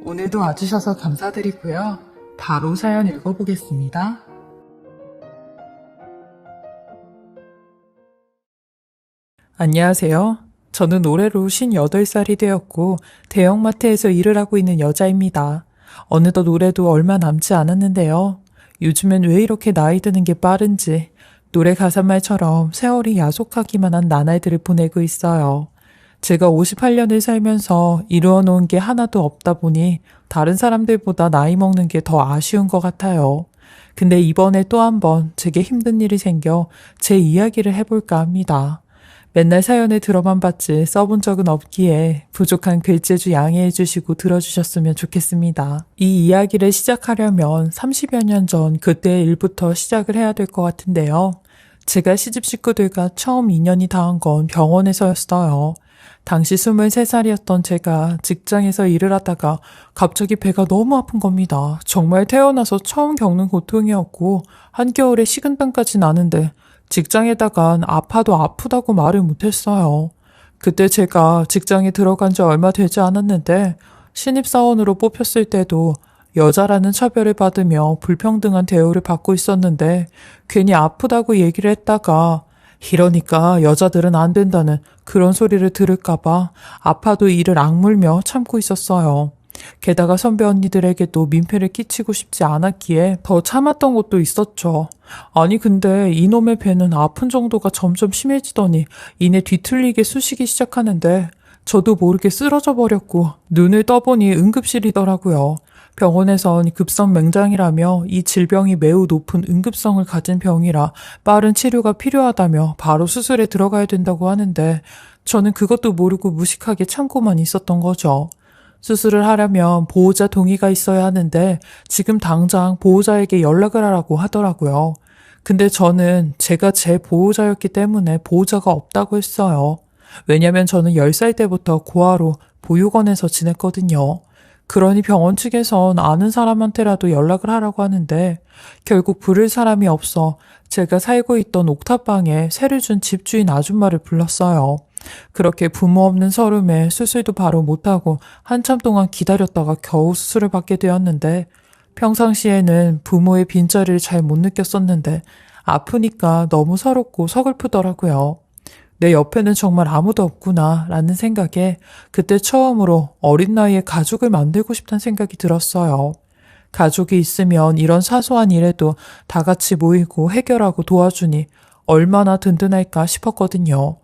오늘도 와주셔서 감사드리고요. 바로 사연 읽어보겠습니다. 안녕하세요. 저는 올해로 58살이 되었고 대형마트에서 일을 하고 있는 여자입니다. 어느덧 올해도 얼마 남지 않았는데요. 요즘엔 왜 이렇게 나이 드는 게 빠른지 노래 가사말처럼 세월이 야속하기만 한 나날들을 보내고 있어요. 제가 58년을 살면서 이루어 놓은 게 하나도 없다 보니 다른 사람들보다 나이 먹는 게 더 아쉬운 것 같아요. 근데 이번에 또 한 번 제게 힘든 일이 생겨 제 이야기를 해볼까 합니다. 맨날 사연을 들어만 봤지 써본 적은 없기에 부족한 글재주 양해해 주시고 들어주셨으면 좋겠습니다. 이 이야기를 시작하려면 30여 년 전 그때의 일부터 시작을 해야 될 것 같은데요. 제가 시집 식구들과 처음 인연이 닿은 건 병원에서였어요. 당시 23살이었던 제가 직장에서 일을 하다가 갑자기 배가 너무 아픈 겁니다. 정말 태어나서 처음 겪는 고통이었고 한겨울에 식은땀까지 나는데 직장에다간 아파도 아프다고 말을 못했어요. 그때 제가 직장에 들어간 지 얼마 되지 않았는데 신입사원으로 뽑혔을 때도 여자라는 차별을 받으며 불평등한 대우를 받고 있었는데 괜히 아프다고 얘기를 했다가 이러니까 여자들은 안 된다는 그런 소리를 들을까봐 아파도 이를 악물며 참고 있었어요. 게다가 선배 언니들에게도 민폐를 끼치고 싶지 않았기에 더 참았던 것도 있었죠. 아니 근데 이놈의 배는 아픈 정도가 점점 심해지더니 이내 뒤틀리게 쑤시기 시작하는데 저도 모르게 쓰러져 버렸고 눈을 떠보니 응급실이더라고요. 병원에선 급성 맹장이라며 이 질병이 매우 높은 응급성을 가진 병이라 빠른 치료가 필요하다며 바로 수술에 들어가야 된다고 하는데 저는 그것도 모르고 무식하게 참고만 있었던 거죠. 수술을 하려면 보호자 동의가 있어야 하는데 지금 당장 보호자에게 연락을 하라고 하더라고요. 근데 저는 제가 제 보호자였기 때문에 보호자가 없다고 했어요. 왜냐면 저는 10살 때부터 고아로 보육원에서 지냈거든요. 그러니 병원 측에선 아는 사람한테라도 연락을 하라고 하는데 결국 부를 사람이 없어 제가 살고 있던 옥탑방에 세를 준 집주인 아줌마를 불렀어요. 그렇게 부모 없는 서름에 수술도 바로 못하고 한참 동안 기다렸다가 겨우 수술을 받게 되었는데 평상시에는 부모의 빈자리를 잘 못 느꼈었는데 아프니까 너무 서럽고 서글프더라고요. 내 옆에는 정말 아무도 없구나 라는 생각에 그때 처음으로 어린 나이에 가족을 만들고 싶다는 생각이 들었어요. 가족이 있으면 이런 사소한 일에도 다 같이 모이고 해결하고 도와주니 얼마나 든든할까 싶었거든요.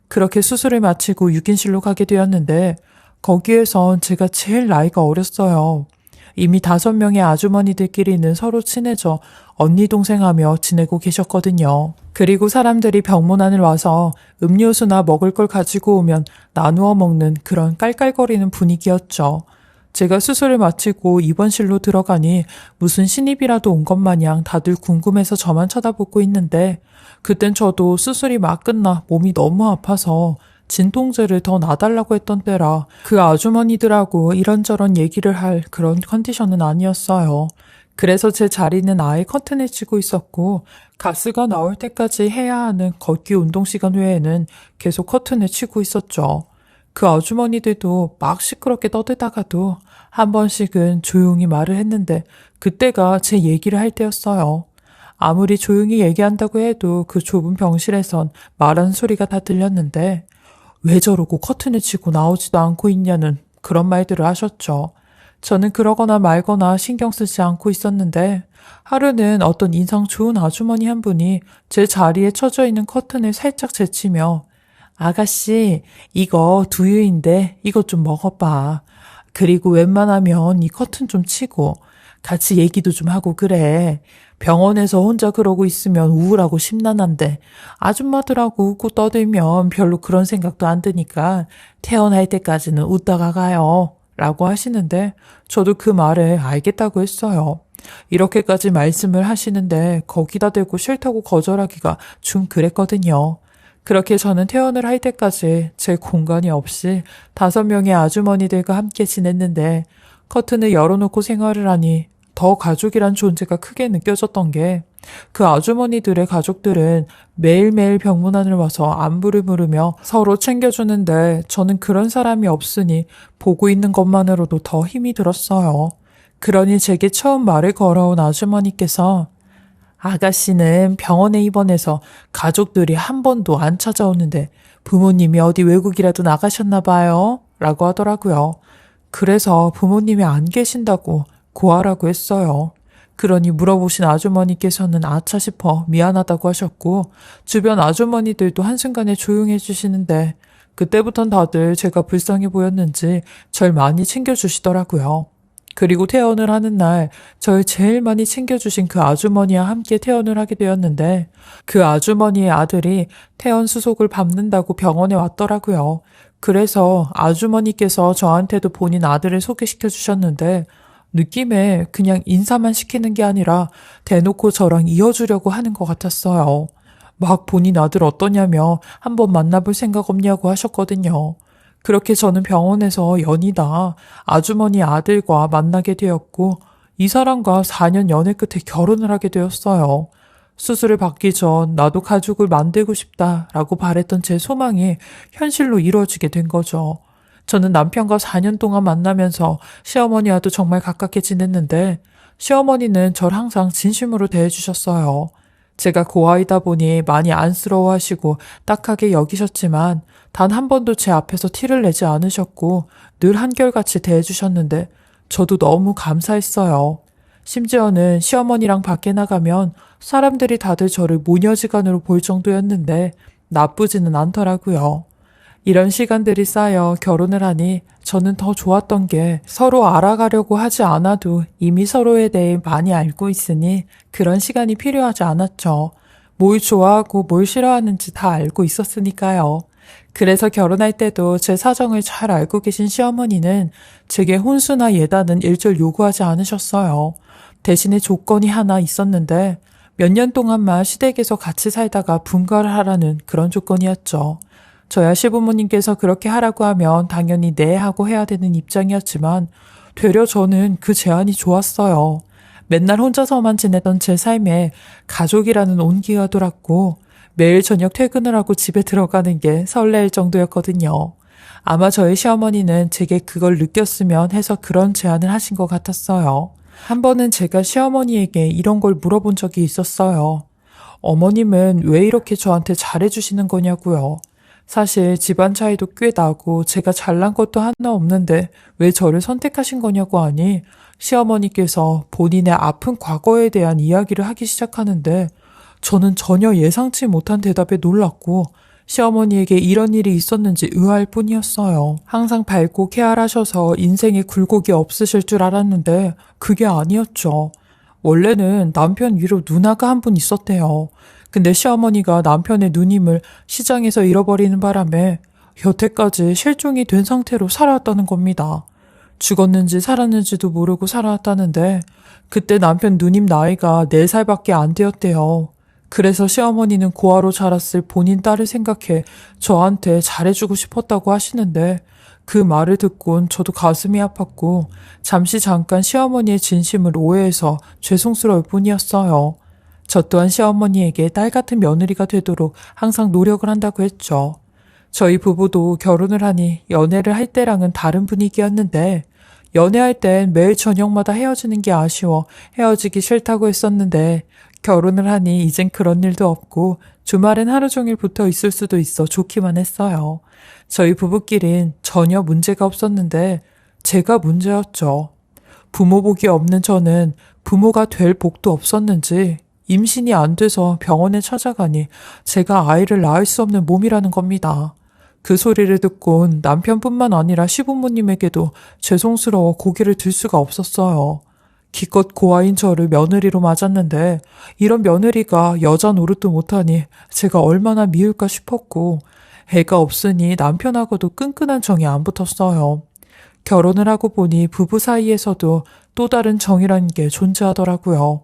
그렇게 수술을 마치고 6인실로 가게 되었는데 거기에선 제가 제일 나이가 어렸어요. 이미 5명의 아주머니들끼리는 서로 친해져 언니 동생하며 지내고 계셨거든요. 그리고 사람들이 병문안을 와서 음료수나 먹을 걸 가지고 오면 나누어 먹는 그런 깔깔거리는 분위기였죠. 제가 수술을 마치고 입원실로 들어가니 무슨 신입이라도 온 것 마냥 다들 궁금해서 저만 쳐다보고 있는데 그땐 저도 수술이 막 끝나 몸이 너무 아파서 진통제를 더 놔달라고 했던 때라 그 아주머니들하고 이런저런 얘기를 할 그런 컨디션은 아니었어요. 그래서 제 자리는 아예 커튼을 치고 있었고 가스가 나올 때까지 해야 하는 걷기 운동 시간 외에는 계속 커튼을 치고 있었죠. 그 아주머니들도 막 시끄럽게 떠들다가도 한 번씩은 조용히 말을 했는데 그때가 제 얘기를 할 때였어요. 아무리 조용히 얘기한다고 해도 그 좁은 병실에선 말하는 소리가 다 들렸는데 왜 저러고 커튼을 치고 나오지도 않고 있냐는 그런 말들을 하셨죠. 저는 그러거나 말거나 신경 쓰지 않고 있었는데 하루는 어떤 인상 좋은 아주머니 한 분이 제 자리에 쳐져 있는 커튼을 살짝 제치며 아가씨 이거 두유인데 이것 좀 먹어봐. 그리고 웬만하면 이 커튼 좀 치고 같이 얘기도 좀 하고 그래. 병원에서 혼자 그러고 있으면 우울하고 심란한데 아줌마들하고 웃고 떠들면 별로 그런 생각도 안 드니까 퇴원할 때까지는 웃다가 가요. 라고 하시는데 저도 그 말에 알겠다고 했어요. 이렇게까지 말씀을 하시는데 거기다 대고 싫다고 거절하기가 좀 그랬거든요. 그렇게 저는 퇴원을 할 때까지 제 공간이 없이 5명의 아주머니들과 함께 지냈는데 커튼을 열어놓고 생활을 하니 더 가족이란 존재가 크게 느껴졌던 게 그 아주머니들의 가족들은 매일매일 병문안을 와서 안부를 물으며 서로 챙겨주는데 저는 그런 사람이 없으니 보고 있는 것만으로도 더 힘이 들었어요. 그러니 제게 처음 말을 걸어온 아주머니께서 아가씨는 병원에 입원해서 가족들이 한 번도 안 찾아오는데 부모님이 어디 외국이라도 나가셨나 봐요. 라고 하더라고요. 그래서 부모님이 안 계신다고 고하라고 했어요. 그러니 물어보신 아주머니께서는 아차 싶어 미안하다고 하셨고 주변 아주머니들도 한순간에 조용해 주시는데 그때부턴 다들 제가 불쌍해 보였는지 절 많이 챙겨주시더라고요. 그리고 퇴원을 하는 날 절 제일 많이 챙겨주신 그 아주머니와 함께 퇴원을 하게 되었는데 그 아주머니의 아들이 퇴원 수속을 밟는다고 병원에 왔더라고요. 그래서 아주머니께서 저한테도 본인 아들을 소개시켜 주셨는데 느낌에 그냥 인사만 시키는 게 아니라 대놓고 저랑 이어주려고 하는 것 같았어요. 막 본인 아들 어떠냐며 한번 만나볼 생각 없냐고 하셨거든요. 그렇게 저는 병원에서 연이다 아주머니 아들과 만나게 되었고 이 사람과 4년 연애 끝에 결혼을 하게 되었어요. 수술을 받기 전 나도 가족을 만들고 싶다라고 바랬던 제 소망이 현실로 이루어지게 된 거죠. 저는 남편과 4년 동안 만나면서 시어머니와도 정말 가깝게 지냈는데 시어머니는 절 항상 진심으로 대해주셨어요. 제가 고아이다 보니 많이 안쓰러워하시고 딱하게 여기셨지만 단 한 번도 제 앞에서 티를 내지 않으셨고 늘 한결같이 대해주셨는데 저도 너무 감사했어요. 심지어는 시어머니랑 밖에 나가면 사람들이 다들 저를 모녀지간으로 볼 정도였는데 나쁘지는 않더라고요. 이런 시간들이 쌓여 결혼을 하니 저는 더 좋았던 게 서로 알아가려고 하지 않아도 이미 서로에 대해 많이 알고 있으니 그런 시간이 필요하지 않았죠. 뭘 좋아하고 뭘 싫어하는지 다 알고 있었으니까요. 그래서 결혼할 때도 제 사정을 잘 알고 계신 시어머니는 제게 혼수나 예단은 일절 요구하지 않으셨어요. 대신에 조건이 하나 있었는데 몇 년 동안만 시댁에서 같이 살다가 분가를 하라는 그런 조건이었죠. 저야 시부모님께서 그렇게 하라고 하면 당연히 네 하고 해야 되는 입장이었지만 되려 저는 그 제안이 좋았어요. 맨날 혼자서만 지내던 제 삶에 가족이라는 온기가 돌았고 매일 저녁 퇴근을 하고 집에 들어가는 게 설레일 정도였거든요. 아마 저희 시어머니는 제게 그걸 느꼈으면 해서 그런 제안을 하신 것 같았어요. 한 번은 제가 시어머니에게 이런 걸 물어본 적이 있었어요. 어머님은 왜 이렇게 저한테 잘해주시는 거냐고요. 사실 집안 차이도 꽤 나고 제가 잘난 것도 하나 없는데 왜 저를 선택하신 거냐고 하니 시어머니께서 본인의 아픈 과거에 대한 이야기를 하기 시작하는데 저는 전혀 예상치 못한 대답에 놀랐고 시어머니에게 이런 일이 있었는지 의아할 뿐이었어요. 항상 밝고 쾌활하셔서 인생에 굴곡이 없으실 줄 알았는데 그게 아니었죠. 원래는 남편 위로 누나가 한 분 있었대요. 근데 시어머니가 남편의 누님을 시장에서 잃어버리는 바람에 여태까지 실종이 된 상태로 살아왔다는 겁니다. 죽었는지 살았는지도 모르고 살아왔다는데 그때 남편 누님 나이가 4살밖에 안 되었대요. 그래서 시어머니는 고아로 자랐을 본인 딸을 생각해 저한테 잘해주고 싶었다고 하시는데 그 말을 듣곤 저도 가슴이 아팠고 잠깐 시어머니의 진심을 오해해서 죄송스러울 뿐이었어요. 저 또한 시어머니에게 딸 같은 며느리가 되도록 항상 노력을 한다고 했죠. 저희 부부도 결혼을 하니 연애를 할 때랑은 다른 분위기였는데 연애할 땐 매일 저녁마다 헤어지는 게 아쉬워 헤어지기 싫다고 했었는데 결혼을 하니 이젠 그런 일도 없고 주말엔 하루 종일 붙어 있을 수도 있어 좋기만 했어요. 저희 부부끼린 전혀 문제가 없었는데 제가 문제였죠. 부모 복이 없는 저는 부모가 될 복도 없었는지 임신이 안 돼서 병원에 찾아가니 제가 아이를 낳을 수 없는 몸이라는 겁니다. 그 소리를 듣곤 남편뿐만 아니라 시부모님에게도 죄송스러워 고개를 들 수가 없었어요. 기껏 고아인 저를 며느리로 맞았는데 이런 며느리가 여자 노릇도 못하니 제가 얼마나 미울까 싶었고 애가 없으니 남편하고도 끈끈한 정이 안 붙었어요. 결혼을 하고 보니 부부 사이에서도 또 다른 정이라는 게 존재하더라고요.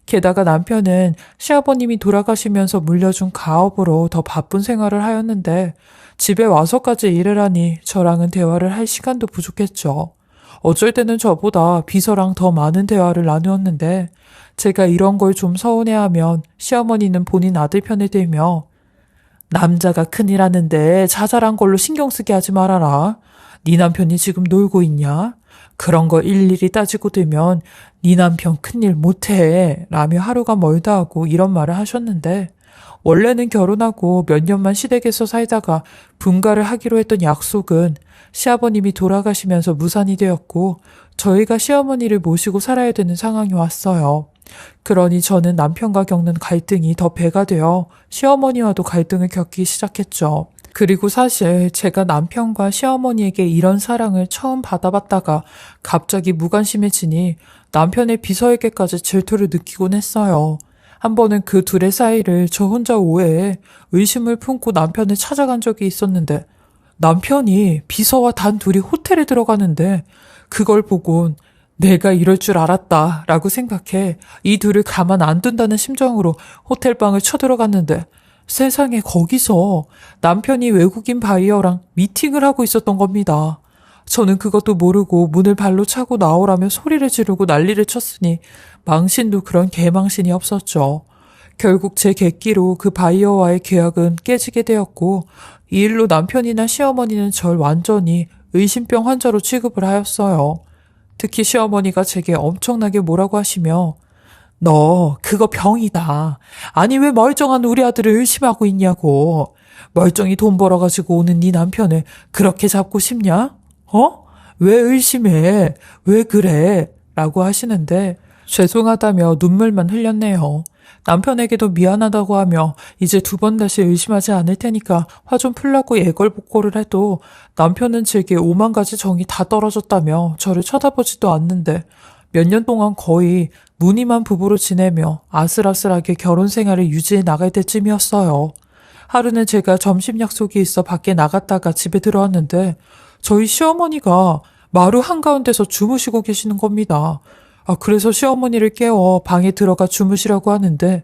게다가 남편은 시아버님이 돌아가시면서 물려준 가업으로 더 바쁜 생활을 하였는데 집에 와서까지 일을 하니 저랑은 대화를 할 시간도 부족했죠. 어쩔 때는 저보다 비서랑 더 많은 대화를 나누었는데 제가 이런 걸 좀 서운해하면 시어머니는 본인 아들 편에 들며 남자가 큰일 하는데 자잘한 걸로 신경 쓰게 하지 말아라. 네 남편이 지금 놀고 있냐? 그런 거 일일이 따지고 들면 네 남편 큰일 못해 라며 하루가 멀다 하고 이런 말을 하셨는데 원래는 결혼하고 몇 년만 시댁에서 살다가 분가를 하기로 했던 약속은 시아버님이 돌아가시면서 무산이 되었고 저희가 시어머니를 모시고 살아야 되는 상황이 왔어요. 그러니 저는 남편과 겪는 갈등이 더 배가 되어 시어머니와도 갈등을 겪기 시작했죠. 그리고 사실 제가 남편과 시어머니에게 이런 사랑을 처음 받아봤다가 갑자기 무관심해지니 남편의 비서에게까지 질투를 느끼곤 했어요. 한 번은 그 둘의 사이를 저 혼자 오해해 의심을 품고 남편을 찾아간 적이 있었는데 남편이 비서와 단 둘이 호텔에 들어가는데 그걸 보곤 내가 이럴 줄 알았다 라고 생각해 이 둘을 가만 안 둔다는 심정으로 호텔방을 쳐들어갔는데 세상에 거기서 남편이 외국인 바이어랑 미팅을 하고 있었던 겁니다. 저는 그것도 모르고 문을 발로 차고 나오라며 소리를 지르고 난리를 쳤으니 망신도 그런 개망신이 없었죠. 결국 제 객기로 그 바이어와의 계약은 깨지게 되었고 이 일로 남편이나 시어머니는 절 완전히 의심병 환자로 취급을 하였어요. 특히 시어머니가 제게 엄청나게 뭐라고 하시며 너 그거 병이다. 아니 왜 멀쩡한 우리 아들을 의심하고 있냐고. 멀쩡히 돈 벌어가지고 오는 네 남편을 그렇게 잡고 싶냐? 어? 왜 의심해? 왜 그래? 라고 하시는데 죄송하다며 눈물만 흘렸네요. 남편에게도 미안하다고 하며 이제 두 번 다시 의심하지 않을 테니까 화 좀 풀라고 애걸복걸을 해도 남편은 제게 오만 가지 정이 다 떨어졌다며 저를 쳐다보지도 않는데 몇 년 동안 거의 무늬만 부부로 지내며 아슬아슬하게 결혼 생활을 유지해 나갈 때쯤이었어요. 하루는 제가 점심 약속이 있어 밖에 나갔다가 집에 들어왔는데 저희 시어머니가 마루 한가운데서 주무시고 계시는 겁니다. 그래서 시어머니를 깨워 방에 들어가 주무시라고 하는데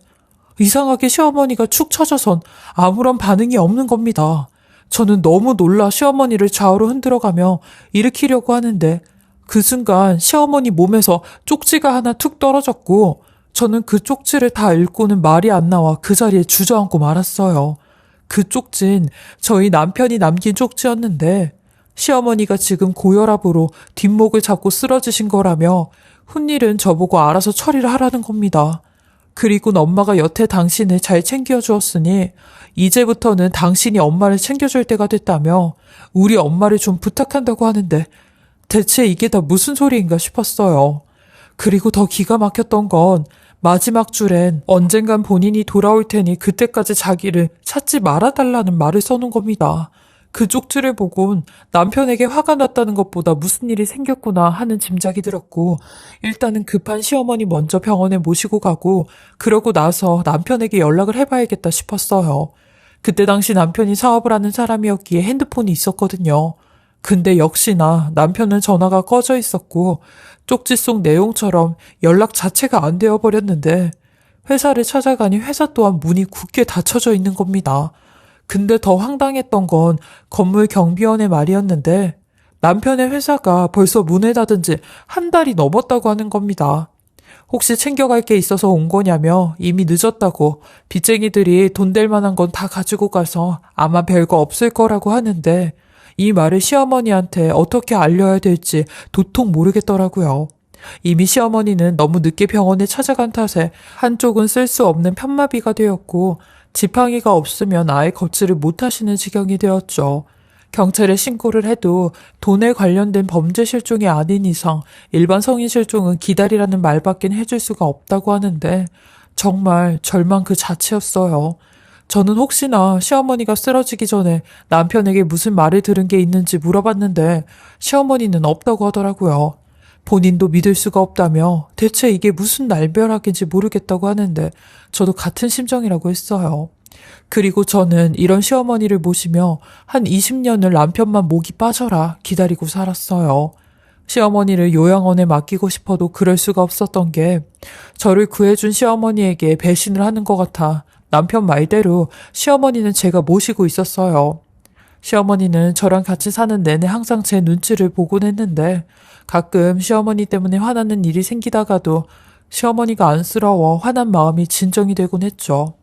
이상하게 시어머니가 축 처져선 아무런 반응이 없는 겁니다. 저는 너무 놀라 시어머니를 좌우로 흔들어가며 일으키려고 하는데 그 순간 시어머니 몸에서 쪽지가 하나 툭 떨어졌고 저는 그 쪽지를 다 읽고는 말이 안 나와 그 자리에 주저앉고 말았어요. 그 쪽진 저희 남편이 남긴 쪽지였는데 시어머니가 지금 고혈압으로 뒷목을 잡고 쓰러지신 거라며 훈일은 저보고 알아서 처리를 하라는 겁니다. 그리고 엄마가 여태 당신을 잘 챙겨주었으니 이제부터는 당신이 엄마를 챙겨줄 때가 됐다며 우리 엄마를 좀 부탁한다고 하는데 대체 이게 다 무슨 소리인가 싶었어요. 그리고 더 기가 막혔던 건 마지막 줄엔 언젠간 본인이 돌아올 테니 그때까지 자기를 찾지 말아달라는 말을 써놓은 겁니다. 그 쪽지를 보곤 남편에게 화가 났다는 것보다 무슨 일이 생겼구나 하는 짐작이 들었고 일단은 급한 시어머니 먼저 병원에 모시고 가고 그러고 나서 남편에게 연락을 해봐야겠다 싶었어요. 그때 당시 남편이 사업을 하는 사람이었기에 핸드폰이 있었거든요. 근데 역시나 남편은 전화가 꺼져 있었고 쪽지 속 내용처럼 연락 자체가 안 되어버렸는데 회사를 찾아가니 회사 또한 문이 굳게 닫혀져 있는 겁니다. 근데 더 황당했던 건 건물 경비원의 말이었는데 남편의 회사가 벌써 문을 닫은 지 한 달이 넘었다고 하는 겁니다. 혹시 챙겨갈 게 있어서 온 거냐며 이미 늦었다고 빚쟁이들이 돈 될 만한 건 다 가지고 가서 아마 별거 없을 거라고 하는데 이 말을 시어머니한테 어떻게 알려야 될지 도통 모르겠더라고요. 이미 시어머니는 너무 늦게 병원에 찾아간 탓에 한쪽은 쓸 수 없는 편마비가 되었고 지팡이가 없으면 아예 걷지를 못하시는 지경이 되었죠. 경찰에 신고를 해도 돈에 관련된 범죄 실종이 아닌 이상 일반 성인 실종은 기다리라는 말밖엔 해줄 수가 없다고 하는데 정말 절망 그 자체였어요. 저는 혹시나 시어머니가 쓰러지기 전에 남편에게 무슨 말을 들은 게 있는지 물어봤는데 시어머니는 없다고 하더라고요. 본인도 믿을 수가 없다며 대체 이게 무슨 날벼락인지 모르겠다고 하는데 저도 같은 심정이라고 했어요. 그리고 저는 이런 시어머니를 모시며 한 20년을 남편만 목이 빠져라 기다리고 살았어요. 시어머니를 요양원에 맡기고 싶어도 그럴 수가 없었던 게 저를 구해준 시어머니에게 배신을 하는 것 같아 남편 말대로 시어머니는 제가 모시고 있었어요. 시어머니는 저랑 같이 사는 내내 항상 제 눈치를 보곤 했는데 가끔 시어머니 때문에 화나는 일이 생기다가도 시어머니가 안쓰러워 화난 마음이 진정이 되곤 했죠.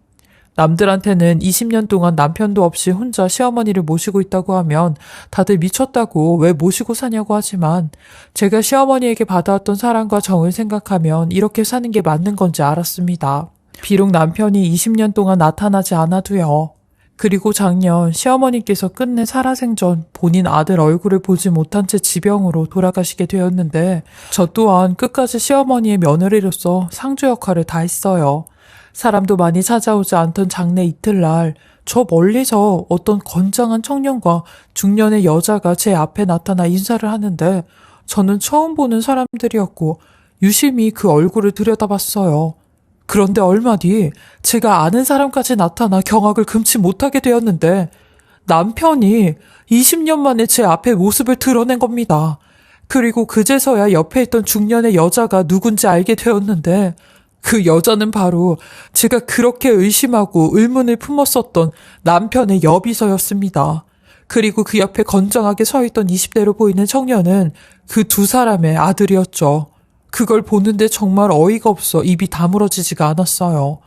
남들한테는 20년 동안 남편도 없이 혼자 시어머니를 모시고 있다고 하면 다들 미쳤다고 왜 모시고 사냐고 하지만 제가 시어머니에게 받아왔던 사랑과 정을 생각하면 이렇게 사는 게 맞는 건지 알았습니다. 비록 남편이 20년 동안 나타나지 않아도요. 그리고 작년 시어머니께서 끝내 살아생전 본인 아들 얼굴을 보지 못한 채 지병으로 돌아가시게 되었는데 저 또한 끝까지 시어머니의 며느리로서 상주 역할을 다했어요. 사람도 많이 찾아오지 않던 장례 이틀날 저 멀리서 어떤 건장한 청년과 중년의 여자가 제 앞에 나타나 인사를 하는데 저는 처음 보는 사람들이었고 유심히 그 얼굴을 들여다봤어요. 그런데 얼마 뒤 제가 아는 사람까지 나타나 경악을 금치 못하게 되었는데 남편이 20년 만에 제 앞에 모습을 드러낸 겁니다. 그리고 그제서야 옆에 있던 중년의 여자가 누군지 알게 되었는데 그 여자는 바로 제가 그렇게 의심하고 의문을 품었었던 남편의 여비서였습니다. 그리고 그 옆에 건장하게 서 있던 20대로 보이는 청년은 그 두 사람의 아들이었죠. 그걸 보는데 정말 어이가 없어 입이 다물어지지가 않았어요.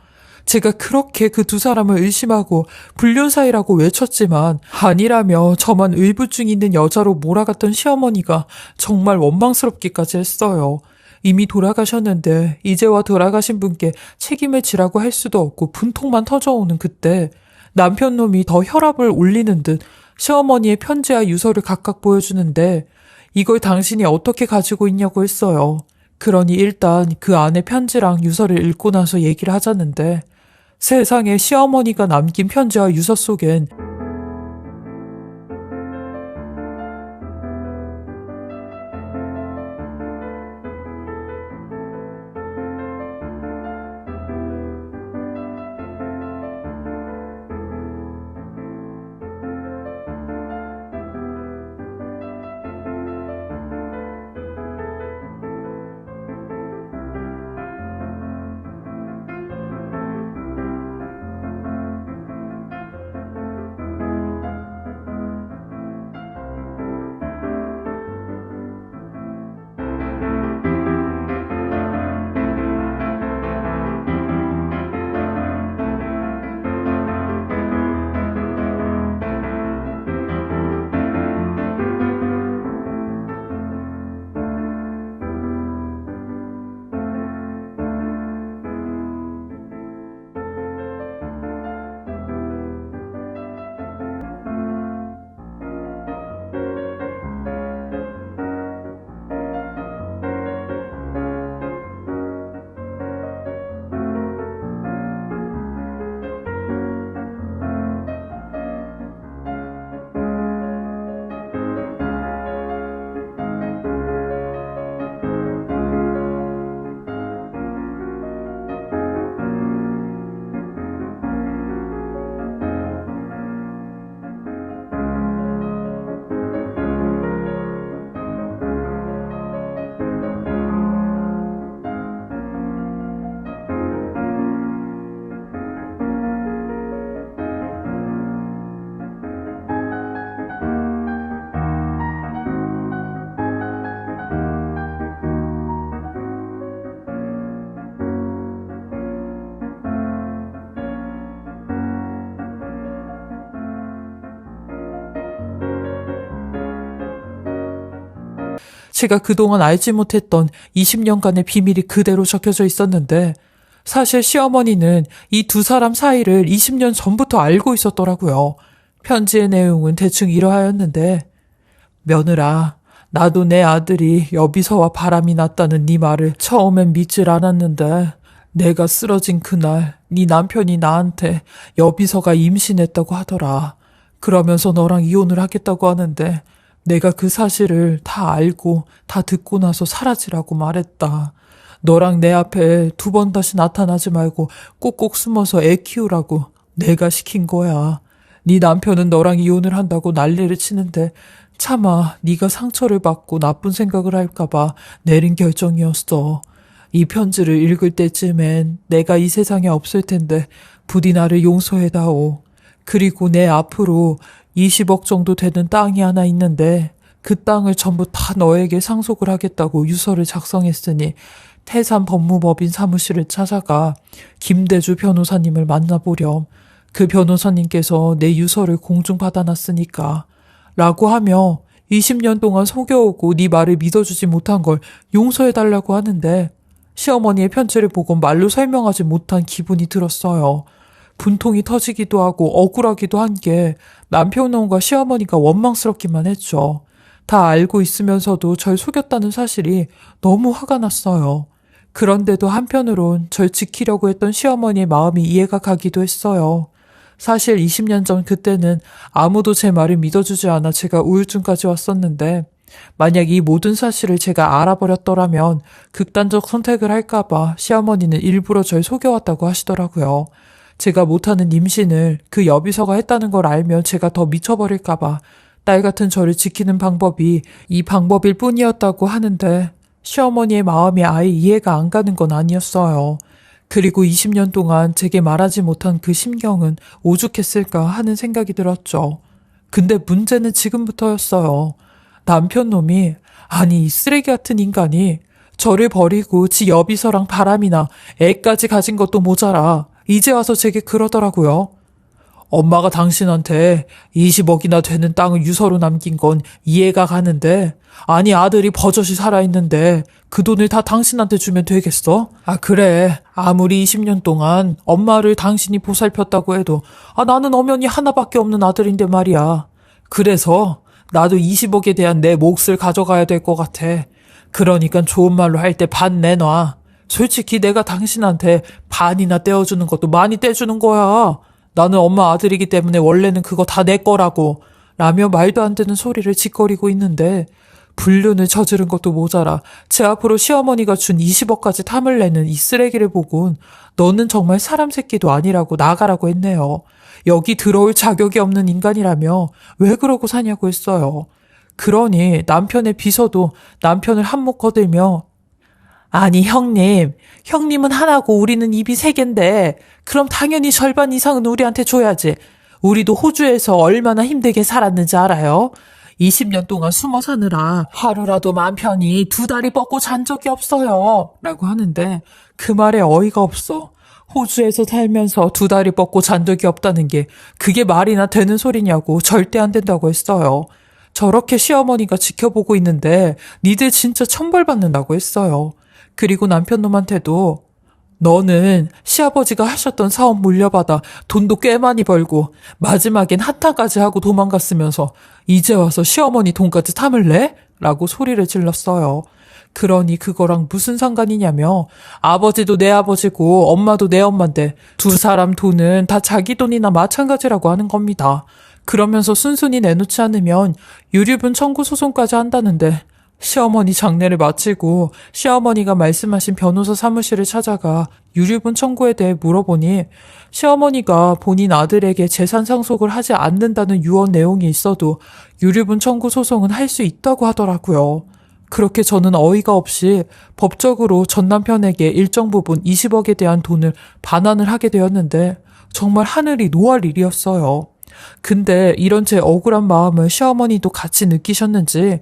제가 그렇게 그 두 사람을 의심하고 불륜 사이라고 외쳤지만 아니라며 저만 의부증 있는 여자로 몰아갔던 시어머니가 정말 원망스럽기까지 했어요. 이미 돌아가셨는데 이제와 돌아가신 분께 책임을 지라고 할 수도 없고 분통만 터져오는 그때 남편 놈이 더 혈압을 올리는 듯 시어머니의 편지와 유서를 각각 보여주는데 이걸 당신이 어떻게 가지고 있냐고 했어요. 그러니 일단 그 안에 편지랑 유서를 읽고 나서 얘기를 하자는데 세상에 시어머니가 남긴 편지와 유서 속엔 제가 그동안 알지 못했던 20년간의 비밀이 그대로 적혀져 있었는데 사실 시어머니는 이 두 사람 사이를 20년 전부터 알고 있었더라고요. 편지의 내용은 대충 이러하였는데 며느라, 나도 내 아들이 여비서와 바람이 났다는 네 말을 처음엔 믿질 않았는데 내가 쓰러진 그날 네 남편이 나한테 여비서가 임신했다고 하더라. 그러면서 너랑 이혼을 하겠다고 하는데 내가 그 사실을 다 알고 다 듣고 나서 사라지라고 말했다. 너랑 내 앞에 두 번 다시 나타나지 말고 꼭꼭 숨어서 애 키우라고 내가 시킨 거야. 네 남편은 너랑 이혼을 한다고 난리를 치는데 차마 네가 상처를 받고 나쁜 생각을 할까봐 내린 결정이었어. 이 편지를 읽을 때쯤엔 내가 이 세상에 없을 텐데 부디 나를 용서해다오. 그리고 내 앞으로 20억 정도 되는 땅이 하나 있는데 그 땅을 전부 다 너에게 상속을 하겠다고 유서를 작성했으니 태산 법무법인 사무실을 찾아가 김대주 변호사님을 만나보렴. 그 변호사님께서 내 유서를 공중받아놨으니까 라고 하며 20년 동안 속여오고 네 말을 믿어주지 못한 걸 용서해달라고 하는데 시어머니의 편지를 보고 말로 설명하지 못한 기분이 들었어요. 분통이 터지기도 하고 억울하기도 한 게 남편과 시어머니가 원망스럽기만 했죠. 다 알고 있으면서도 절 속였다는 사실이 너무 화가 났어요. 그런데도 한편으론 절 지키려고 했던 시어머니의 마음이 이해가 가기도 했어요. 사실 20년 전 그때는 아무도 제 말을 믿어주지 않아 제가 우울증까지 왔었는데 만약 이 모든 사실을 제가 알아버렸더라면 극단적 선택을 할까봐 시어머니는 일부러 절 속여왔다고 하시더라고요. 제가 못하는 임신을 그 여비서가 했다는 걸 알면 제가 더 미쳐버릴까봐 딸 같은 저를 지키는 방법이 이 방법일 뿐이었다고 하는데 시어머니의 마음이 아예 이해가 안 가는 건 아니었어요. 그리고 20년 동안 제게 말하지 못한 그 심경은 오죽했을까 하는 생각이 들었죠. 근데 문제는 지금부터였어요. 남편 놈이, 아니 이 쓰레기 같은 인간이 저를 버리고 지 여비서랑 바람이나 애까지 가진 것도 모자라 이제 와서 제게 그러더라고요. 엄마가 당신한테 20억이나 되는 땅을 유서로 남긴 건 이해가 가는데 아니 아들이 버젓이 살아있는데 그 돈을 다 당신한테 주면 되겠어? 아 그래 아무리 20년 동안 엄마를 당신이 보살폈다고 해도 나는 엄연히 하나밖에 없는 아들인데 말이야. 그래서 나도 20억에 대한 내 몫을 가져가야 될 것 같아. 그러니까 좋은 말로 할 때 반 내놔. 솔직히 내가 당신한테 반이나 떼어주는 것도 많이 떼주는 거야. 나는 엄마 아들이기 때문에 원래는 그거 다 내 거라고 라며 말도 안 되는 소리를 짓거리고 있는데 불륜을 저지른 것도 모자라 제 앞으로 시어머니가 준 20억까지 탐을 내는 이 쓰레기를 보곤 너는 정말 사람 새끼도 아니라고 나가라고 했네요. 여기 들어올 자격이 없는 인간이라며 왜 그러고 사냐고 했어요. 그러니 남편의 비서도 남편을 한몫 거들며 아니 형님은 하나고 우리는 입이 세 갠데 그럼 당연히 절반 이상은 우리한테 줘야지. 우리도 호주에서 얼마나 힘들게 살았는지 알아요? 20년 동안 숨어 사느라 하루라도 맘 편히 두 다리 뻗고 잔 적이 없어요. 라고 하는데 그 말에 어이가 없어. 호주에서 살면서 두 다리 뻗고 잔 적이 없다는 게 그게 말이나 되는 소리냐고 절대 안 된다고 했어요. 저렇게 시어머니가 지켜보고 있는데 니들 진짜 천벌받는다고 했어요. 그리고 남편놈한테도 너는 시아버지가 하셨던 사업 물려받아 돈도 꽤 많이 벌고 마지막엔 한탄까지 하고 도망갔으면서 이제 와서 시어머니 돈까지 탐을 내? 라고 소리를 질렀어요. 그러니 그거랑 무슨 상관이냐며 아버지도 내 아버지고 엄마도 내 엄마인데 두 사람 돈은 다 자기 돈이나 마찬가지라고 하는 겁니다. 그러면서 순순히 내놓지 않으면 유류분 청구 소송까지 한다는데 시어머니 장례를 마치고 시어머니가 말씀하신 변호사 사무실을 찾아가 유류분 청구에 대해 물어보니 시어머니가 본인 아들에게 재산 상속을 하지 않는다는 유언 내용이 있어도 유류분 청구 소송은 할 수 있다고 하더라고요. 그렇게 저는 어이가 없이 법적으로 전 남편에게 일정 부분 20억에 대한 돈을 반환을 하게 되었는데 정말 하늘이 노할 일이었어요. 근데 이런 제 억울한 마음을 시어머니도 같이 느끼셨는지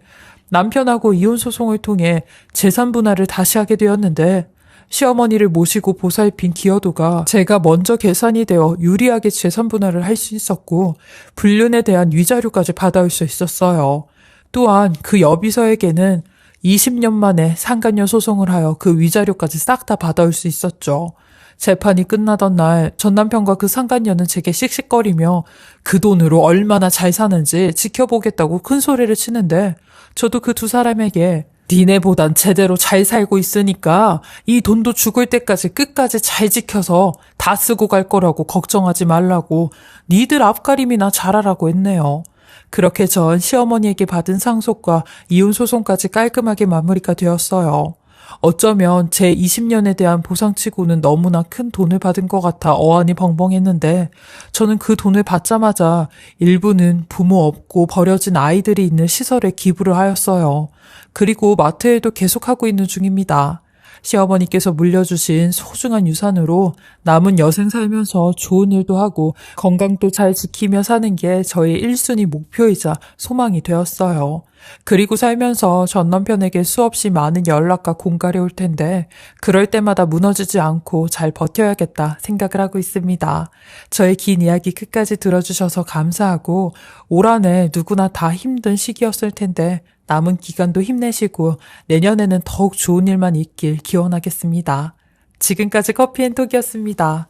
남편하고 이혼소송을 통해 재산 분할을 다시 하게 되었는데 시어머니를 모시고 보살핀 기여도가 제가 먼저 계산이 되어 유리하게 재산 분할을 할 수 있었고 불륜에 대한 위자료까지 받아올 수 있었어요. 또한 그 여비서에게는 20년 만에 상간녀 소송을 하여 그 위자료까지 싹 다 받아올 수 있었죠. 재판이 끝나던 날 전 남편과 그 상간녀는 제게 씩씩거리며 그 돈으로 얼마나 잘 사는지 지켜보겠다고 큰 소리를 치는데 저도 그 두 사람에게 니네보단 제대로 잘 살고 있으니까 이 돈도 죽을 때까지 끝까지 잘 지켜서 다 쓰고 갈 거라고 걱정하지 말라고 니들 앞가림이나 잘하라고 했네요. 그렇게 전 시어머니에게 받은 상속과 이혼소송까지 깔끔하게 마무리가 되었어요. 어쩌면 제 20년에 대한 보상치고는 너무나 큰 돈을 받은 것 같아 어안이 벙벙했는데 저는 그 돈을 받자마자 일부는 부모 없고 버려진 아이들이 있는 시설에 기부를 하였어요. 그리고 마트에도 계속하고 있는 중입니다. 시어머니께서 물려주신 소중한 유산으로 남은 여생 살면서 좋은 일도 하고 건강도 잘 지키며 사는 게 저의 1순위 목표이자 소망이 되었어요. 그리고 살면서 전 남편에게 수없이 많은 연락과 공갈이 올 텐데 그럴 때마다 무너지지 않고 잘 버텨야겠다 생각을 하고 있습니다. 저의 긴 이야기 끝까지 들어주셔서 감사하고 올 한 해 누구나 다 힘든 시기였을 텐데 남은 기간도 힘내시고 내년에는 더욱 좋은 일만 있길 기원하겠습니다. 지금까지 커피앤톡이었습니다.